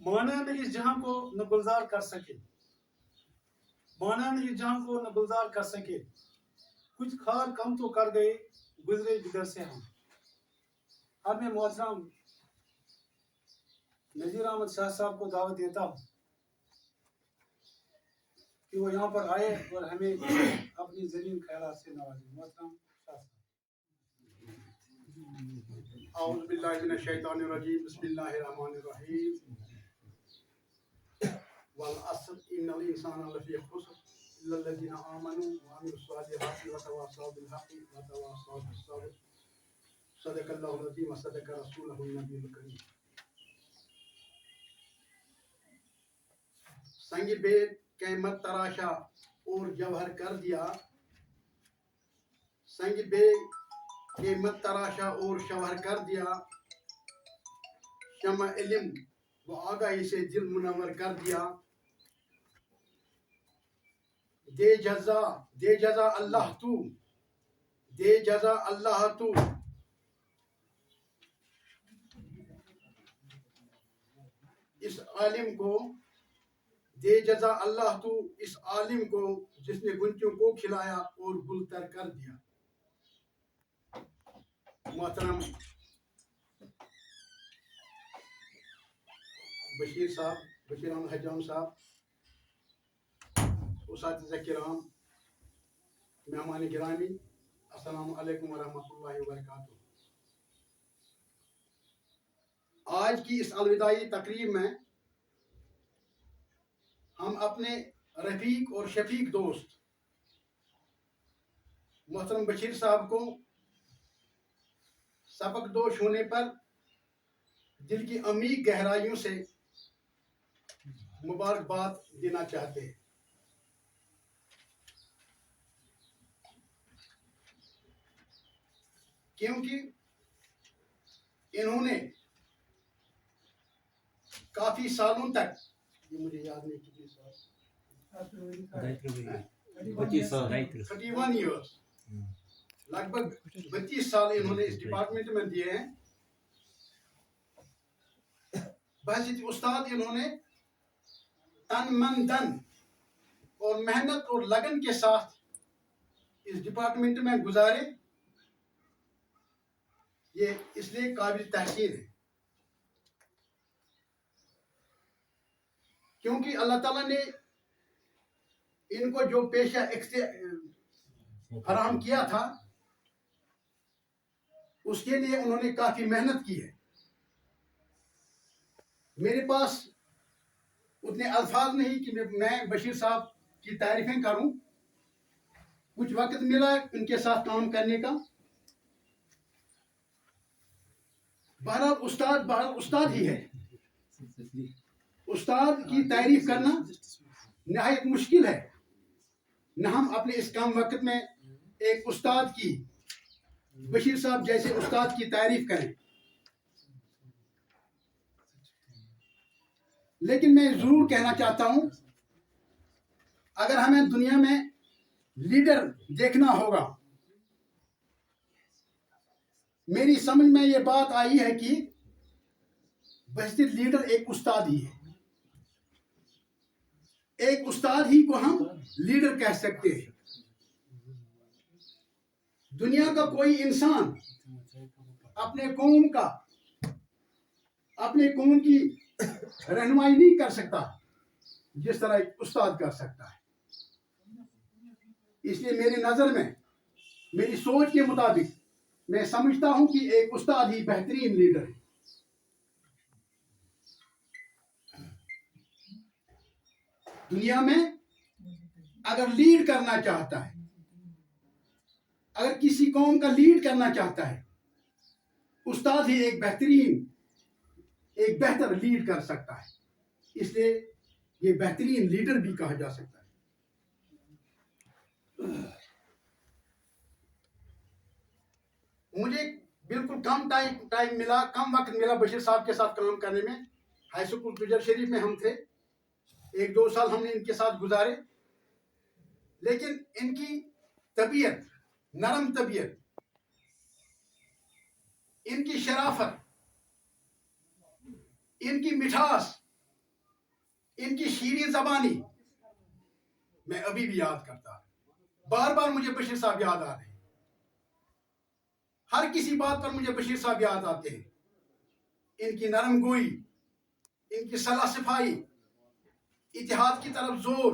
مانا نے اس جہاں کو نہ گلزار کر سکے، مانا نے اس جہاں کو نہ گلزار کر سکے، کچھ خار کم تو کر گئے گزرے جدھر سے ہم۔ اب میں محترم نذیر احمد شاہ صاحب کو دعوت دیتا ہوں کہ وہ یہاں پر آئے اور ہمیں اپنی زمین خیالات سے نوازے۔ محترم شاہ صاحب۔ اعوذ باللہ من الشیطان الرجیم، بسم اللہ الرحمن الرحیم۔ والعصر ان الانسان لفی خسر الا الذین آمنوا وعملوا الصالحات وتواصوا بالحق وتواصوا بالصبر۔ صدق اللہ العظیم وصدق رسولہ النبی الکریم۔ سنگ بید قیمت تراشا اور جوہر کر دیا، سنگ بید قیمت تراشا اور شوہر کر دیا، شمع علم و آگاہی سے دل منور کر دیا۔ دے جزا اللہ تو، دے جزا اللہ تو، اس عالم کو دے جزا اللہ تو، اس عالم کو جس نے گنچوں کو کھلایا اور گل تر کر دیا۔ محترم بشیر صاحب، بشیر احمد حجام صاحب، اساتذہ کرام، مہمان گرامی، السلام علیکم ورحمۃ اللہ وبرکاتہ۔ آج کی اس الوداعی تقریب میں ہم اپنے رفیق اور شفیق دوست محترم بشیر صاحب کو سبق دوش ہونے پر دل کی عمیق گہرائیوں سے مبارکباد دینا چاہتے ہیں۔ کیونکہ انہوں نے کافی سالوں تک، یہ مجھے یاد نہیں کتنے سال، 31 ایئرس، لگ بھگ 32 سال انہوں نے اس ڈپارٹمنٹ میں دیے ہیں۔ بحثیت استاد انہوں نے تن من دن اور محنت اور لگن کے ساتھ اس ڈپارٹمنٹ میں گزارے، یہ اس لیے قابل تحسین ہے کیونکہ اللہ تعالیٰ نے ان کو جو پیشہ فراہم کیا تھا اس کے لیے انہوں نے کافی محنت کی ہے۔ میرے پاس اتنے الفاظ نہیں کہ میں بشیر صاحب کی تعریفیں کروں، کچھ وقت ملا ان کے ساتھ کام کرنے کا۔ بہرحال استاد ہی ہے، استاد کی تعریف کرنا نہایت مشکل ہے، نہ ہم اپنے اس کم وقت میں ایک استاد کی، بشیر صاحب جیسے استاد کی تعریف کریں۔ لیکن میں ضرور کہنا چاہتا ہوں، اگر ہمیں دنیا میں لیڈر دیکھنا ہوگا، میری سمجھ میں یہ بات آئی ہے کہ بہتر لیڈر ایک استاد ہی ہے۔ ایک استاد ہی کو ہم لیڈر کہہ سکتے ہیں۔ دنیا کا کوئی انسان اپنے قوم کی رہنمائی نہیں کر سکتا جس طرح ایک استاد کر سکتا ہے۔ اس لیے میری نظر میں، میری سوچ کے مطابق میں سمجھتا ہوں کہ ایک استاد ہی بہترین لیڈر ہے۔ دنیا میں اگر لیڈ کرنا چاہتا ہے، اگر کسی قوم کا لیڈ کرنا چاہتا ہے، استاد ہی ایک بہتر لیڈ کر سکتا ہے۔ اس لیے یہ بہترین لیڈر بھی کہا جا سکتا ہے۔ مجھے بالکل کم وقت ملا بشیر صاحب کے ساتھ کام کرنے میں۔ ہائی اسکول گجر شریف میں ہم تھے، 1-2 سال ہم نے ان کے ساتھ گزارے، لیکن ان کی طبیعت، نرم طبیعت، ان کی شرافت، ان کی مٹھاس ان کی شیریں زبانی میں ابھی بھی یاد کرتا ہوں. بار بار مجھے بشیر صاحب یاد آ رہے ہیں. ہر کسی بات پر مجھے بشیر صاحب یاد آتے ہیں. ان کی نرم گوئی، ان کی صلاح صفائی، اتحاد کی طرف زور،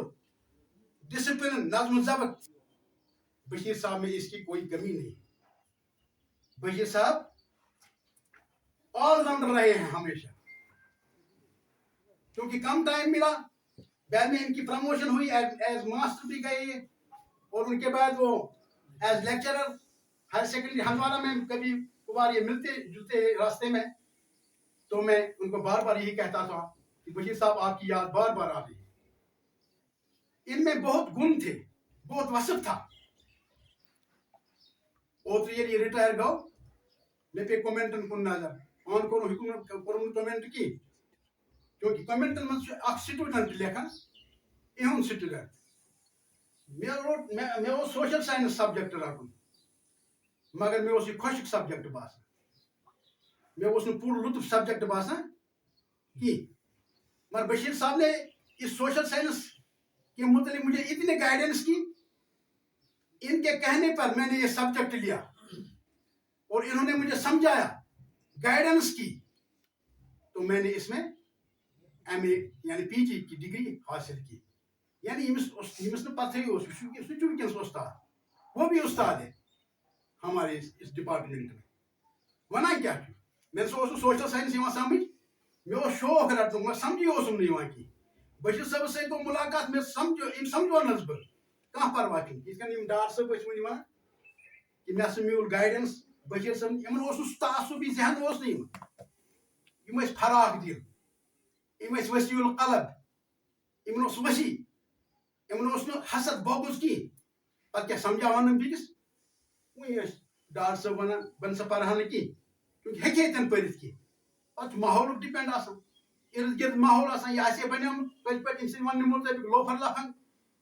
ڈسپلن، نظم و ضبط، بشیر صاحب میں اس کی کوئی کمی نہیں. بشیر صاحب آل راؤنڈر رہے ہیں ہمیشہ. کیونکہ کم ٹائم ملا، بعد میں ان کی پروموشن ہوئی، ایز ماسٹر بھی گئے یہ، اور ان کے بعد وہ as lecturer higher secondary Handwara میں کبھی کبھار یہ ملتے جلتے راستے میں. تو میں ان کو بار بار یہی کہتا تھا کہ بشیر صاحب آپ کی یاد بار بار آ رہی ہے. ان میں بہت گن تھے، بہت وصف تھا. اوتر یہ ریٹائر گو میں پہ کومنٹن کن نظر آن کو حکومت کورمت کومنٹ کی، کیونکہ کومنٹن من اخ سٹوڈنٹ لکھان اہم سٹوڈنٹ. میں سوشل سائنس سبجیکٹ رٹن، مگر میں یہ خوشک سبجیکٹ باسان. میں پور لطف سبجیکٹ باسان کی. مگر بشیر صاحب نے اس سوشل سائنس کے متعلق مجھے اتنی گائیڈنس کی. ان کے کہنے پر میں نے یہ سبجیکٹ لیا اور انہوں نے مجھے سمجھایا، گائیڈنس کی، تو میں نے اس میں ایم اے یعنی پی جی کی ڈگری حاصل کی. یعنی یمس نے پتہ ہی ونکس استاد، وہ بھی استاد ہے ہمارے اس ڈپارٹمنٹ میں. ونان کیا میں سوشل سائنس سمجھ، مے شوق رٹن، میں سمجھی نہیں. بشیر صاحب ست گو ملاقات، میں سمجھو نس بہ کھانا پرواہ چھُنہٕ. یِتھ کٔنۍ ڈار صٲب ٲسۍ وۄنۍ وَنان کہ مےٚ ہسا میول گایڈنس بشیر صاحب. یِمن تعصبی ذہن اوس نہٕ یِمن. یِم ٲسۍ فراق دِل، یِم ٲسۍ وسیع القلب، یِمن اوس وسیع، یِمن اوس نہٕ حسد بغض کِہیٖنۍ. پتہٕ کیٛاہ سمجھاوان نہٕ بیٚکِس. وۄنۍ ٲسۍ ڈار صٲب وَنان بہٕ نسا پرہا نہٕ کِہیٖنۍ، کیونکہِ ہیٚکہِ ہے تِنہٕ پٔرِتھ کِہیٖنۍ. پتہٕ چھُ ماحولُک ڈِپینٛڈ آسان، ارد گرد ماحول آسان. یہِ آسہِ ہے بنیومُت پٔزۍ پٲٹھۍ أمۍ سٕنٛدِ وننہٕ مطٲبق لوفر لفنگ،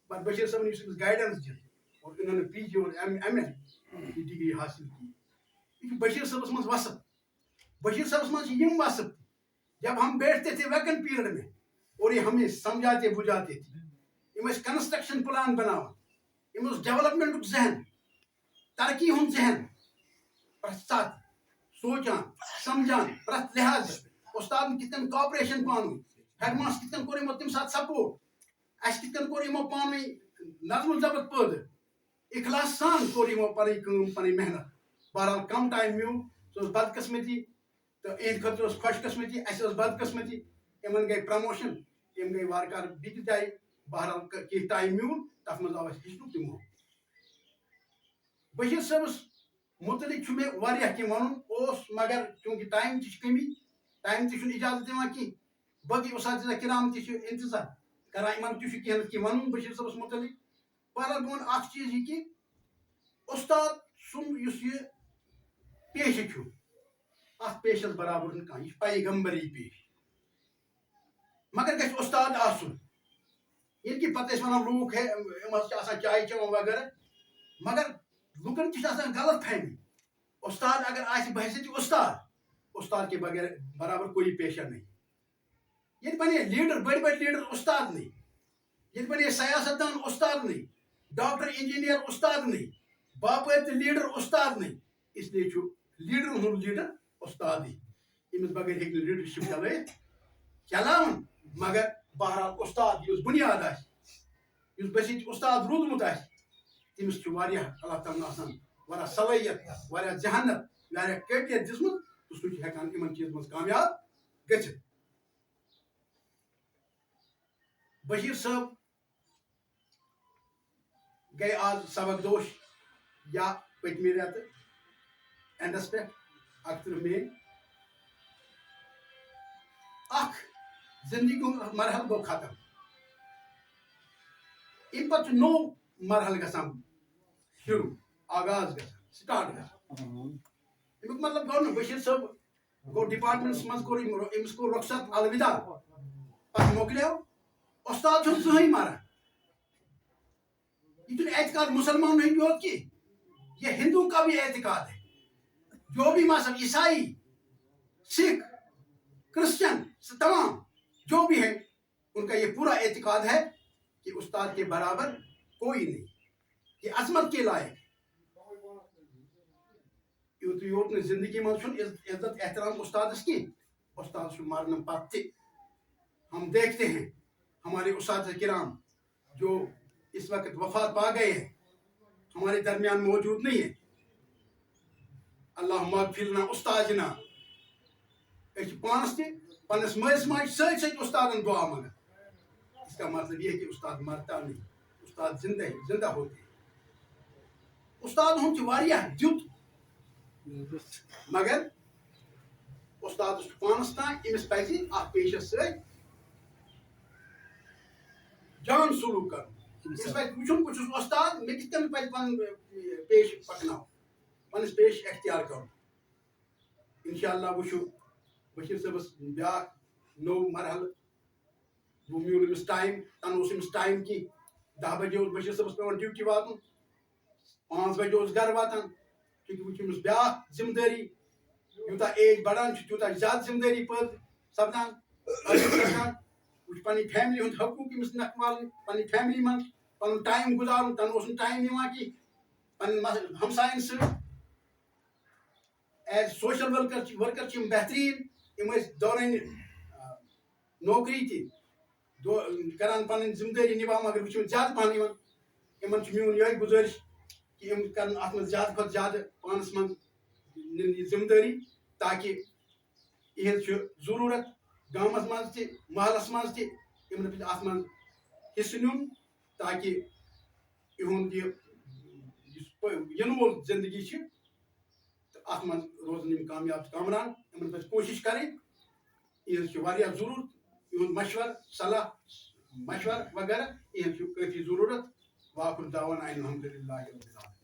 پر بشیر صاحب نے یُس أمِس گایڈنس دِژ اور انہوں نے پی جی اور ایم ایل کی ڈگری حاصل کی. یہ بشیر صاحبس مز وصف. بشیر صاحبس مز یم وصف جب ہم بیٹھتے تھے ویکن پیریڈ میں اور یہ ہمیں سمجھاتے بجھاتے تھے. یم کنسٹرکشن پلان بناوان، یم ڈیولپمنٹ ذہن، ترقی ہند ذہن، پرت سات سوچان سمجھان پرت لحاظ. استاد کتن کوآپریشن پان ہیڈ ماسٹر کتن کور تم سات سپورٹ، اس کتن کور پان نظم و ضبط پٲدٕ، اخلاص سان کور پن پن محنت. بہرحال کم ٹائم میول، سہ بدقسمتی، تو اہد خاطر خوش قسمتی، اس بدقسمتی. ان گئی پروموشن، یم گئی وارکار بیٚکہِ جایہِ. بہرحال کی ٹائم میول، تر مز آو ہیٚچھنُک تہِ موقعہٕ. بشیر صٲبس متعلق چھُ مےٚ واریاہ کینٛہہ وَنُن اوس، مگر چوٗنٛکہِ ٹایم تہِ چھِ کمی، ٹایم تہِ چھُنہٕ اجازت دِوان کینٛہہ. باقٕے اساتذہ کرام تہِ چھِ انتظار کران، یِمن تہِ چھُ کینٛہہ نتہٕ کینٛہہ وَنُن بشیر صٲبس متعلق. بہرحال بہٕ وَنہٕ اکھ چیٖز یہِ کہِ استاد سُنٛد یُس یہِ پیشہٕ چھُ، اتھ پیشس برابر نہٕ کانٛہہ. یہِ چھُ پیغمبری پیش، مگر گژھِ استاد آسُن. ییٚلہِ کہِ پتہٕ ٲسۍ وَنان لوٗکھ ہے یِم حظ چھِ آسان چاے چٮ۪وان وغیرہ، مگر لُکن تہِ چھِ آسان غلط فہمی. استاد اگر آسہِ بحثیت استاد، استاد کے بغیر برابر کوئی پیشہ نہیں. ییٚتہِ بنے لیڈر، بڑی بڑی لیڈر استاد نہیں. ییٚتہِ بنے سیاست دان استاد نہیں، ڈاکٹر انجینئر استاد نہیں، باپٲرۍ لیڈر استاد نہیں. اس لیے چھُ لیڈرن ہُنٛد لیڈر استادٕے. أمِس بغیر ہیٚکہِ نہٕ لیڈرشپ چلاوُن. مگر بہرحال استاد یُس بُنیاد آسہِ، یُس بٔسِتھ استاد روٗدمُت آسہِ، تٔمِس چھُ واریاہ اللہ تعالیٰ آسان واریاہ صلٲحیت، واریاہ ذہانت، واریاہ کٲفیت دِژمٕژ، تہٕ سُہ چھُ ہٮ۪کان یِمن چیٖزن منٛز کامیاب گٔژھِتھ. بشیر صٲب گٔے آز سبق دوش یا پٔتمہِ رٮ۪تہٕ اینڈس پٮ۪ٹھ 31 مئی. اکھ زندگی ہُنٛد مرحل گوٚو ختم. امہِ پتہٕ چھُ نوٚو مرحل گژھان شروع، آغاز گژھان، سٹارٹ گژھان. امیُک مطلب گوٚو نہٕ بشیر صٲب گوٚو ڈپارٹمنٹس منٛز کوٚر أمِس کوٚر رخصت الوداع، پتہٕ مۄکلیو. استاد چھُنہٕ زٕہٕنۍ مران. یہ چھُنہٕ اعتقاد مسلمانن ہٕنٛدۍ یوت کینٛہہ، یہ ہندو کا بھی اعتقاد ہے. جو بھی مذہب، عیسائی، سکھ، کرسچن، تمام جو بھی ہے ان کا یہ پورا اعتقاد ہے کہ استاد کے برابر کوئی نہیں، یہ عظمت کے لائق یوت زندگی من عزت احترام استادس کی استاد مرنے پتہ ہم دیکھتے ہیں ہمارے اساتذہ کرام جو اس وقت وفات پا گئے ہیں ہمارے درمیان موجود نہیں ہے. اللہ مغفر لنا استاذنا پانس تہ پنس مالس ماج ست ست استادن دعا منگا. اس کا مطلب یہ ہے کہ استاد مرتا نہیں، استاد زندہ ہوتے ہیں. استاد ہم واریاہ دیت مگر استاد پانس تان امس پزِ ات پیشس ست جان سلوک کر. اس پہ وچن بہ چھس استاد مے کت کن پہ پن پیش پکناو پنس پیش اختیار کرو. انشاءاللہ وچھو بشیر صبس بیا نو مرحلہ وہ میول امس ٹائم تن اس امس ٹائم کی 10 بجے اس بشیر صبس پیون ڈیوٹی واتن 5 بجے اس گھر واتن کیونکہ وچھ امس بیا ذمہ داری یوتا ایج بڑھان تیوتا زیادہ ذمہ داری پہ سپدان وچھ پنی فیملی ہند حقوق امس نکھ والن پنی فیملی من پن ٹائم گزارن تن اس ٹائم نوان کی پن ہمسائن س ایز سوشل ورکر بہترین ام دوران نوکری تہ کران پن ذمہ داری نبھا مگر وچ زیادہ پہن میون یہ گزارش کہ ام کرن ات من زیادہ کھت زیادہ پانس من ذمہ داری تاکہ یہ ضرورت گامس من تہ محلس من تہ ام ات من حصہ نیون تاکہ یہند ین وول زندگی ات من روزن کامیاب کامران ان پہ کوشش کریں. یہ واریاہ ضرورت یہند مشور صلاح مشور وغیرہ یہ کافی ضرورت. واخر دعوانا الحمدللہ رب العالمین.